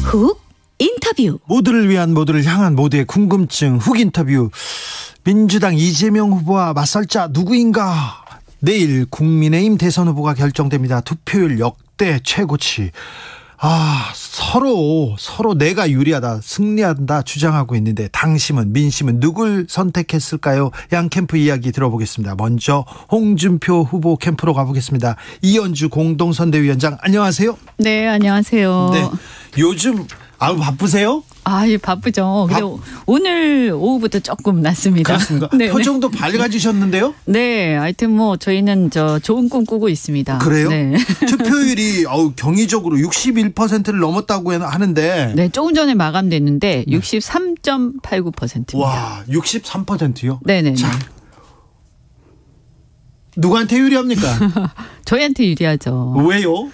훅 인터뷰. 모두를 위한, 모두를 향한, 모두의 궁금증 훅 인터뷰. 민주당 이재명 후보와 맞설 자 누구인가? 내일 국민의힘 대선 후보가 결정됩니다. 투표율 역대 최고치. 서로 내가 유리하다, 승리한다 주장하고 있는데 당심은, 민심은 누굴 선택했을까요? 양 캠프 이야기 들어보겠습니다. 먼저 홍준표 후보 캠프로 가보겠습니다. 이현주 공동선대위원장, 안녕하세요. 네, 안녕하세요. 네, 요즘 바쁘세요? 예, 바쁘죠. 근데 오늘 오후부터 조금 났습니다. 그렇습니까? 네, 표정도 밝아지셨는데요? 네, 하여튼 저희는 좋은 꿈 꾸고 있습니다. 그래요? 네. 투표율이 경이적으로 61%를 넘었다고 하는데. 네, 조금 전에 마감됐는데 63.89%입니다. 와, 63%요? 네네. 자, 누구한테 유리합니까? 저희한테 유리하죠. 왜요?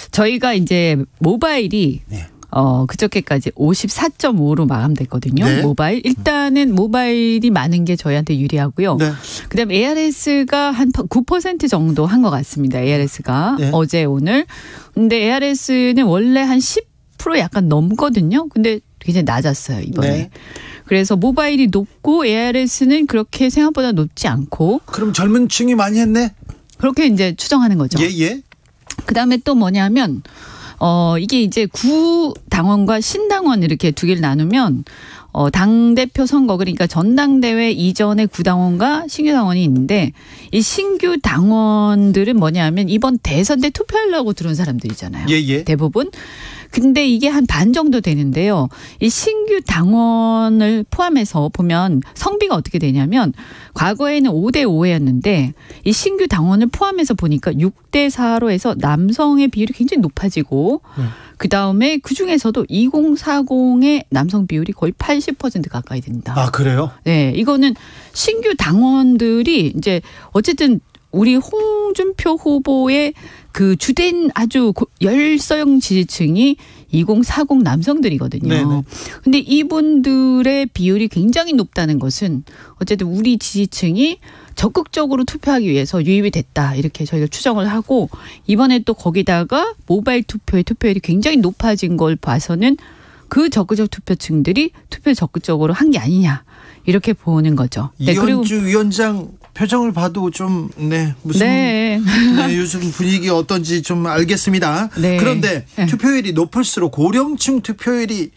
저희가 이제 모바일이 네. 그저께까지 54.5로 마감됐거든요. 네. 일단은 모바일이 많은 게 저희한테 유리하고요. 네. 그다음에 ARS가 한 9% 정도 한 것 같습니다. ARS가 네. 어제 오늘. 근데 ARS는 원래 한 10% 약간 넘거든요. 근데 굉장히 낮았어요 이번에. 네. 그래서 모바일이 높고 ARS는 그렇게 생각보다 높지 않고. 그럼 젊은 층이 많이 했네? 그렇게 이제 추정하는 거죠. 예. 그다음에 또 뭐냐면 이게 이제 구당원과 신당원 이렇게 두 개를 나누면 당대표 선거, 그러니까 전당대회 이전에 구당원과 신규 당원이 있는데, 이 신규 당원들은 뭐냐면 이번 대선 때 투표하려고 들어온 사람들이잖아요. 예. 대부분. 근데 이게 한 반 정도 되는데요. 이 신규 당원을 포함해서 보면 성비가 어떻게 되냐면, 과거에는 5대5였는데 이 신규 당원을 포함해서 보니까 6대4로 해서 남성의 비율이 굉장히 높아지고, 그다음에 그중에서도 2040의 남성 비율이 거의 80% 가까이 된다. 아, 그래요? 네, 이거는 신규 당원들이 이제 어쨌든 우리 홍준표 후보의 그 주된 아주 열성 지지층이 2040 남성들이거든요. 네네. 근데 이분들의 비율이 굉장히 높다는 것은 어쨌든 우리 지지층이 적극적으로 투표하기 위해서 유입이 됐다, 이렇게 저희가 추정을 하고, 이번에 또 거기다가 모바일 투표의 투표율이 굉장히 높아진 걸 봐서는 그 적극적 투표층들이 투표를 적극적으로 한 게 아니냐, 이렇게 보는 거죠. 이현주 위원장 표정을 봐도 좀 요즘 분위기 어떤지 좀 알겠습니다. 네. 그런데 투표율이 높을수록 고령층 투표율이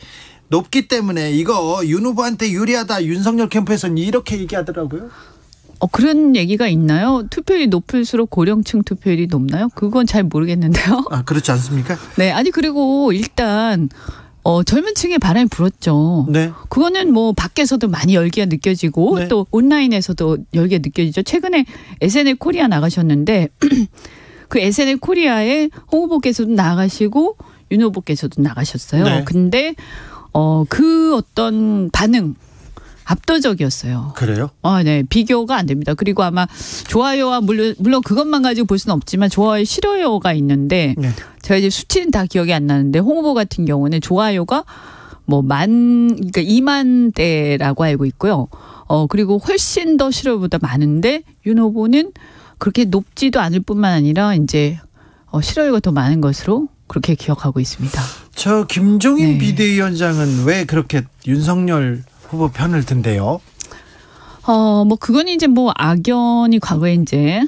높기 때문에 이거 윤 후보한테 유리하다, 윤석열 캠프에서는 이렇게 얘기하더라고요. 그런 얘기가 있나요? 투표율이 높을수록 고령층 투표율이 높나요? 그건 잘 모르겠는데요. 그렇지 않습니까? 네, 아니 그리고 일단 젊은 층에 바람이 불었죠. 네. 그거는 밖에서도 많이 열기가 느껴지고, 네. 또 온라인에서도 열기가 느껴지죠. 최근에 SNL 코리아 나가셨는데 그 SNL 코리아에 홍 후보께서도 나가시고 윤 후보께서도 나가셨어요. 네. 근데 그 어떤 반응 압도적이었어요. 그래요? 네, 비교가 안 됩니다. 그리고 아마 좋아요와 물론 그것만 가지고 볼 수는 없지만 좋아요, 싫어요가 있는데, 네. 제가 이제 수치는 다 기억이 안 나는데 홍 후보 같은 경우는 좋아요가 그러니까 2만대라고 알고 있고요. 그리고 훨씬 더 싫어요보다 많은데 윤 후보는 그렇게 높지도 않을 뿐만 아니라 이제 싫어요가 더 많은 것으로 그렇게 기억하고 있습니다. 저 김종인 네. 비대위원장은 왜 그렇게 윤석열 후보 편을 든대요? 그건 이제 악연이 과거에 이제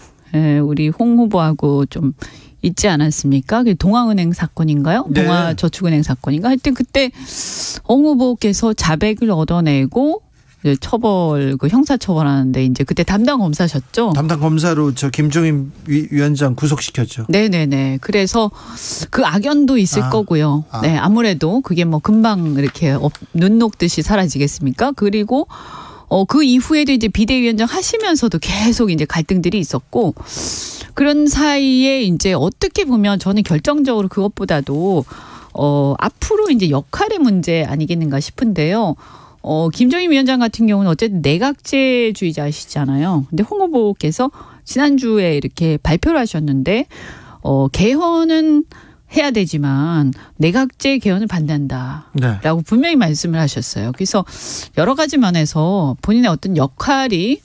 우리 홍 후보하고 좀 있지 않았습니까? 동아은행 사건인가요? 네. 동아저축은행 사건인가? 하여튼 그때 홍 후보께서 자백을 얻어내고 이제 형사처벌하는데 이제 그때 담당 검사셨죠? 담당 검사로 저 김종인 위원장 구속시켰죠. 네네네. 그래서 그 악연도 있을 거고요. 네, 아무래도 그게 금방 이렇게 눈 녹듯이 사라지겠습니까? 그리고 그 이후에도 이제 비대위원장 하시면서도 계속 이제 갈등들이 있었고, 그런 사이에 이제 어떻게 보면 저는 결정적으로 그것보다도 앞으로 이제 역할의 문제 아니겠는가 싶은데요. 김종인 위원장 같은 경우는 어쨌든 내각제주의자시잖아요. 근데 홍 후보께서 지난주에 이렇게 발표를 하셨는데, 개헌은 해야 되지만 내각제 개헌을 반대한다라고 네. 분명히 말씀을 하셨어요. 그래서 여러 가지 면에서 본인의 어떤 역할이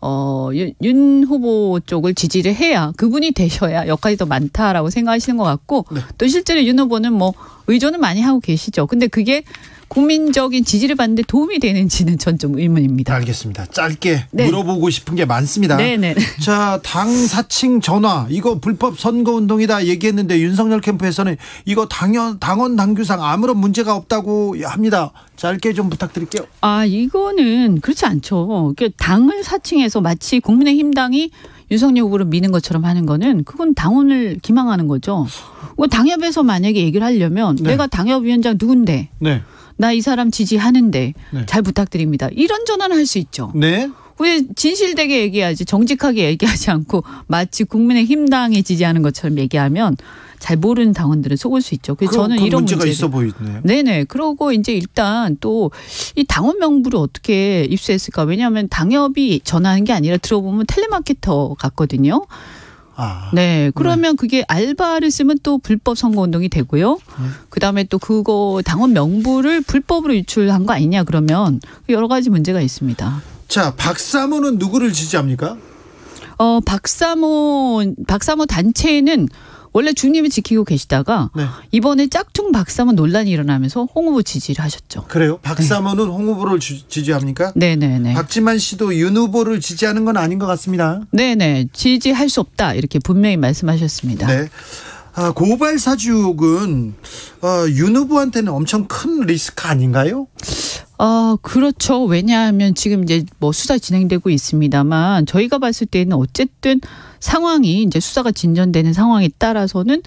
윤 후보 쪽을 지지를 해야 그분이 되셔야 역할이 더 많다라고 생각하시는 것 같고 네. 또 실제로 윤 후보는 뭐 의존은 많이 하고 계시죠. 근데 그게 국민적인 지지를 받는데 도움이 되는지는 전 좀 의문입니다. 알겠습니다. 짧게 네. 물어보고 싶은 게 많습니다. 네네. 자, 당 사칭 전화 이거 불법 선거운동이다 얘기했는데 윤석열 캠프에서는 이거 당원 당규상 아무런 문제가 없다고 합니다. 짧게 좀 부탁드릴게요. 이거는 그렇지 않죠. 당을 사칭해서 마치 국민의힘 당이 윤석열 후보를 미는 것처럼 하는 거는 그건 당원을 기망하는 거죠. 당협에서 만약에 얘기를 하려면 네. 내가 당협위원장 누군데 네. 나 이 사람 지지하는데 네. 잘 부탁드립니다. 이런 전화는 할 수 있죠. 네. 왜 진실되게 얘기하지 정직하게 얘기하지 않고 마치 국민의힘 당에 지지하는 것처럼 얘기하면 잘 모르는 당원들은 속을 수 있죠. 그래서 저는 이런 문제가 있어 보이네요. 네네. 그러고 이제 일단 또 이 당원 명부를 어떻게 입수했을까? 왜냐하면 당협이 전화하는 게 아니라 들어보면 텔레마케터 같거든요. 네. 그러면 네. 그게 알바를 쓰면 또 불법 선거운동이 되고요. 그다음에 또 그거 당원 명부를 불법으로 유출한 거 아니냐 그러면 여러 가지 문제가 있습니다. 자, 박사모는 누구를 지지합니까? 박사모 단체는 원래 중립을 지키고 계시다가 네. 이번에 짝퉁 박사모 논란이 일어나면서 홍 후보 지지를 하셨죠. 그래요? 박사모는 네. 홍 후보를 지지합니까? 네네네. 박지만 씨도 윤 후보를 지지하는 건 아닌 것 같습니다. 네네. 지지할 수 없다 이렇게 분명히 말씀하셨습니다. 네. 고발 사주옥은 윤 후보한테는 엄청 큰 리스크 아닌가요? 그렇죠. 왜냐하면 지금 이제 뭐 수사 진행되고 있습니다만 저희가 봤을 때는 어쨌든 상황이 이제 수사가 진전되는 상황에 따라서는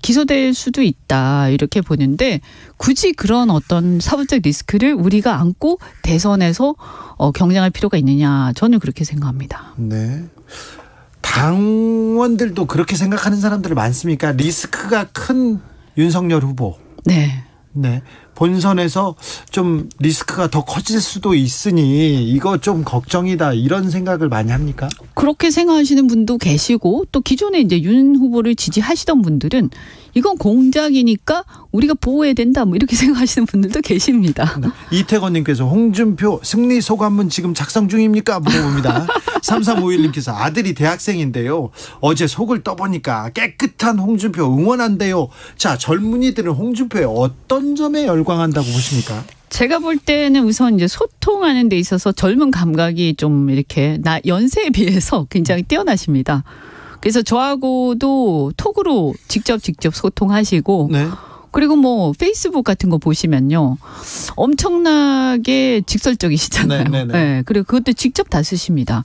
기소될 수도 있다 이렇게 보는데 굳이 그런 어떤 사법적 리스크를 우리가 안고 대선에서 경쟁할 필요가 있느냐 저는 그렇게 생각합니다. 네. 당원들도 그렇게 생각하는 사람들 많습니까? 리스크가 큰 윤석열 후보. 네. 네. 본선에서 좀 리스크가 더 커질 수도 있으니 이거 좀 걱정이다 이런 생각을 많이 합니까? 그렇게 생각하시는 분도 계시고 또 기존에 이제 윤 후보를 지지하시던 분들은 이건 공작이니까 우리가 보호해야 된다 뭐 이렇게 생각하시는 분들도 계십니다. 네. 이태건님께서 홍준표 승리 소감문 지금 작성 중입니까? 물어봅니다. 3351님께서 아들이 대학생인데요. 어제 속을 떠보니까 깨끗한 홍준표 응원한대요. 자, 젊은이들은 홍준표에 어떤 점에 열광한다고 보십니까? 제가 볼 때는 우선 이제 소통하는 데 있어서 젊은 감각이 좀 이렇게 연세에 비해서 굉장히 뛰어나십니다. 그래서 저하고도 톡으로 직접 소통하시고 네. 그리고 뭐 페이스북 같은 거 보시면요. 엄청나게 직설적이시잖아요. 네, 그리고 그것도 직접 다 쓰십니다.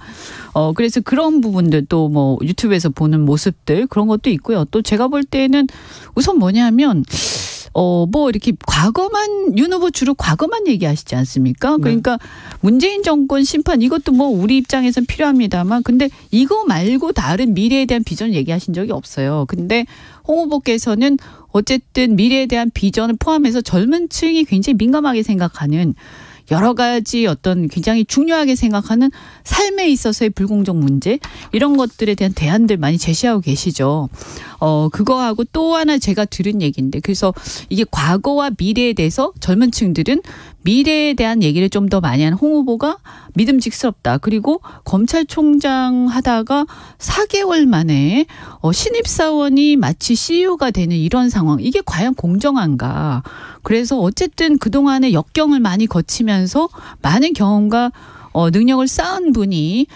그래서 그런 부분들도 뭐 유튜브에서 보는 모습들 그런 것도 있고요. 또 제가 볼 때는 우선 뭐냐면 뭐 이렇게 윤 후보 주로 과거만 얘기하시지 않습니까? 그러니까 문재인 정권 심판 이것도 뭐 우리 입장에선 필요합니다만 근데 이거 말고 다른 미래에 대한 비전을 얘기하신 적이 없어요. 근데 홍 후보께서는 어쨌든 미래에 대한 비전을 포함해서 젊은 층이 굉장히 민감하게 생각하는 여러 가지 어떤 굉장히 중요하게 생각하는 삶에 있어서의 불공정 문제 이런 것들에 대한 대안들 많이 제시하고 계시죠. 그거하고 또 하나 제가 들은 얘기인데 그래서 이게 과거와 미래에 대해서 젊은 층들은 미래에 대한 얘기를 좀 더 많이 하는 홍 후보가 믿음직스럽다. 그리고 검찰총장 하다가 4개월 만에 신입사원이 마치 CEO가 되는 이런 상황. 이게 과연 공정한가. 그래서 어쨌든 그동안의 역경을 많이 거치면서 많은 경험과 능력을 쌓은 분이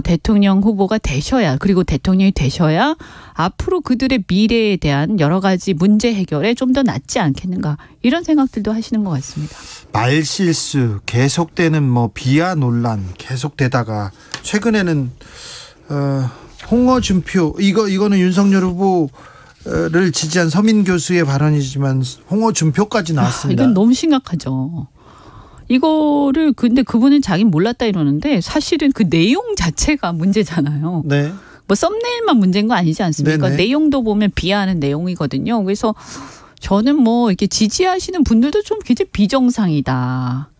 대통령 후보가 되셔야 그리고 대통령이 되셔야 앞으로 그들의 미래에 대한 여러 가지 문제 해결에 좀 더 낫지 않겠는가 이런 생각들도 하시는 것 같습니다. 말실수 계속되는 뭐 비하 논란 계속되다가 최근에는 홍어준표 이거는 윤석열 후보를 지지한 서민 교수의 발언이지만 홍어준표까지 나왔습니다. 이건 너무 심각하죠. 이거를 근데 그분은 자기는 몰랐다 이러는데 사실은 그 내용 자체가 문제잖아요. 네. 뭐 썸네일만 문제인 거 아니지 않습니까? 네네. 내용도 보면 비하하는 내용이거든요. 그래서 저는 뭐 이렇게 지지하시는 분들도 좀 굉장히 비정상이다.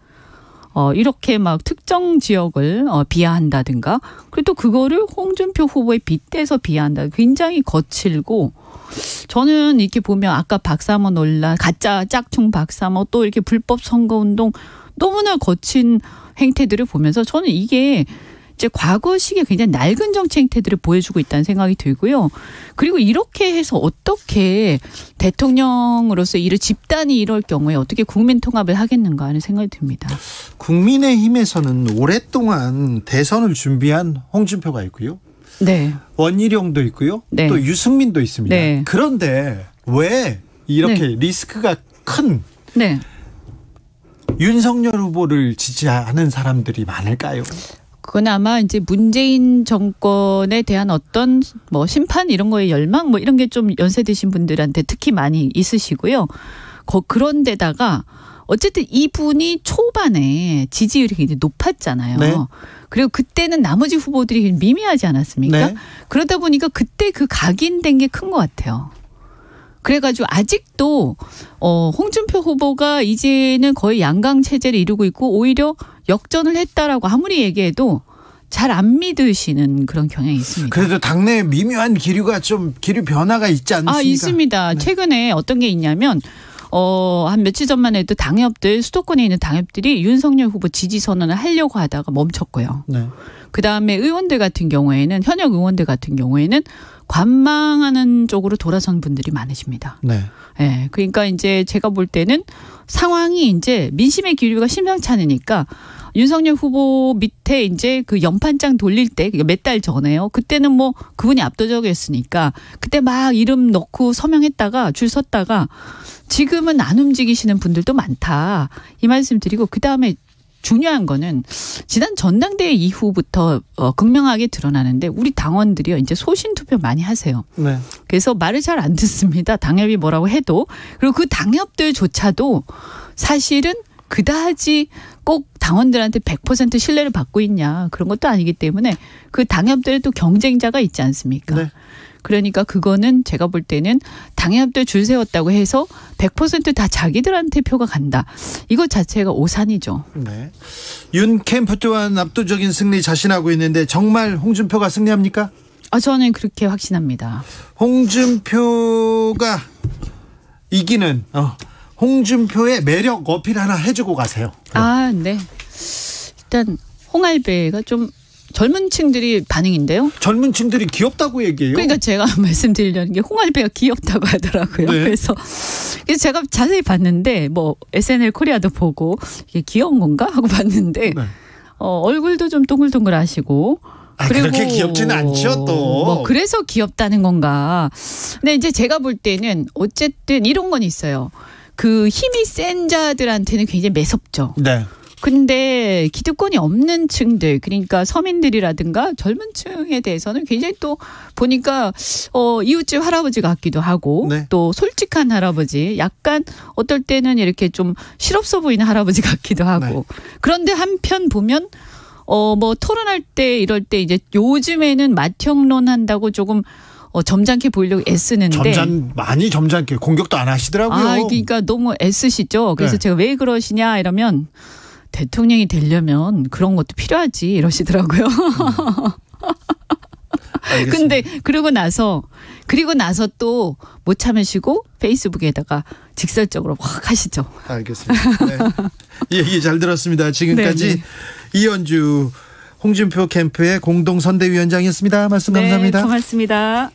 이렇게 막 특정 지역을 비하한다든가 그리고 또 그거를 홍준표 후보에 빗대서 비하한다. 굉장히 거칠고 저는 이렇게 보면 아까 박사모 논란, 가짜 짝퉁 박사모 또 이렇게 불법 선거운동 너무나 거친 행태들을 보면서 저는 이게 이제 과거식의 굉장히 낡은 정책 행태들을 보여주고 있다는 생각이 들고요. 그리고 이렇게 해서 어떻게 대통령으로서 일을 집단이 이럴 경우에 어떻게 국민 통합을 하겠는가 하는 생각이 듭니다. 국민의힘에서는 오랫동안 대선을 준비한 홍준표가 있고요. 네. 원희룡도 있고요. 네. 또 유승민도 있습니다. 네. 그런데 왜 이렇게 네. 리스크가 큰 네. 윤석열 후보를 지지하는 사람들이 많을까요? 그건 아마 이제 문재인 정권에 대한 어떤 뭐 심판 이런 거에 열망 뭐 이런 게 좀 연세 드신 분들한테 특히 많이 있으시고요. 그런 데다가 어쨌든 이분이 초반에 지지율이 굉장히 높았잖아요. 네. 그리고 그때는 나머지 후보들이 미미하지 않았습니까? 네. 그러다 보니까 그때 그 각인된 게 큰 것 같아요. 그래가지고 아직도 홍준표 후보가 이제는 거의 양강 체제를 이루고 있고 오히려 역전을 했다라고 아무리 얘기해도 잘 안 믿으시는 그런 경향이 있습니다. 그래도 당내 미묘한 기류 변화가 있지 않습니까? 있습니다. 네. 최근에 어떤 게 있냐면 한 며칠 전만 해도 당협들 수도권에 있는 당협들이 윤석열 후보 지지 선언을 하려고 하다가 멈췄고요. 네. 그다음에 의원들 같은 경우에는 현역 의원들 같은 경우에는 관망하는 쪽으로 돌아선 분들이 많으십니다. 네. 네, 그러니까 이제 제가 볼 때는 상황이 이제 민심의 기류가 심상치 않으니까 윤석열 후보 밑에 이제 그 연판장 돌릴 때 몇 달 전에요. 그때는 뭐 그분이 압도적이었으니까 그때 막 이름 넣고 서명했다가 줄 섰다가 지금은 안 움직이시는 분들도 많다. 이 말씀 드리고 그다음에 중요한 거는 지난 전당대회 이후부터 극명하게 드러나는데 우리 당원들이요 이제 소신 투표 많이 하세요. 네. 그래서 말을 잘 안 듣습니다. 당협이 뭐라고 해도. 그리고 그 당협들조차도 사실은 그다지 꼭 당원들한테 100% 신뢰를 받고 있냐 그런 것도 아니기 때문에 그 당협들의 또 경쟁자가 있지 않습니까? 네. 그러니까 그거는 제가 볼 때는 당협들 줄 세웠다고 해서 100% 다 자기들한테 표가 간다. 이것 자체가 오산이죠. 네. 윤 캠프 또한 압도적인 승리 자신하고 있는데 정말 홍준표가 승리합니까? 저는 그렇게 확신합니다. 홍준표가 이기는 홍준표의 매력 어필 하나 해주고 가세요. 네. 일단 홍알배가 좀 젊은 층들이 반응인데요. 젊은 층들이 귀엽다고 얘기해요. 그러니까 제가 말씀드리려는 게 홍알배가 귀엽다고 하더라고요. 네. 그래서 제가 자세히 봤는데 뭐 SNL 코리아도 보고 이게 귀여운 건가 하고 봤는데 네. 얼굴도 좀 동글동글하시고 그리고 그렇게 귀엽지는 않죠 또. 뭐 그래서 귀엽다는 건가. 근데 이제 제가 볼 때는 어쨌든 이런 건 있어요. 그 힘이 센 자들한테는 굉장히 매섭죠. 네. 근데 기득권이 없는 층들 그러니까 서민들이라든가 젊은 층에 대해서는 굉장히 또 보니까 이웃집 할아버지 같기도 하고 네. 또 솔직한 할아버지 약간 어떨 때는 이렇게 좀 실없어 보이는 할아버지 같기도 하고 네. 그런데 한편 보면 뭐 토론할 때 이럴 때 이제 요즘에는 맏형론 한다고 조금 점잖게 보이려고 애쓰는데 많이 점잖게 공격도 안 하시더라고요. 그러니까 너무 애쓰시죠. 그래서 네. 제가 왜 그러시냐 이러면 대통령이 되려면 그런 것도 필요하지 이러시더라고요. 근데 그리고 나서 또 못 참으시고 페이스북에다가 직설적으로 확 하시죠. 알겠습니다. 네. 얘기 잘 들었습니다. 지금까지 네네. 이현주 홍준표 캠프의 공동선대위원장이었습니다. 말씀 감사합니다. 네, 고맙습니다.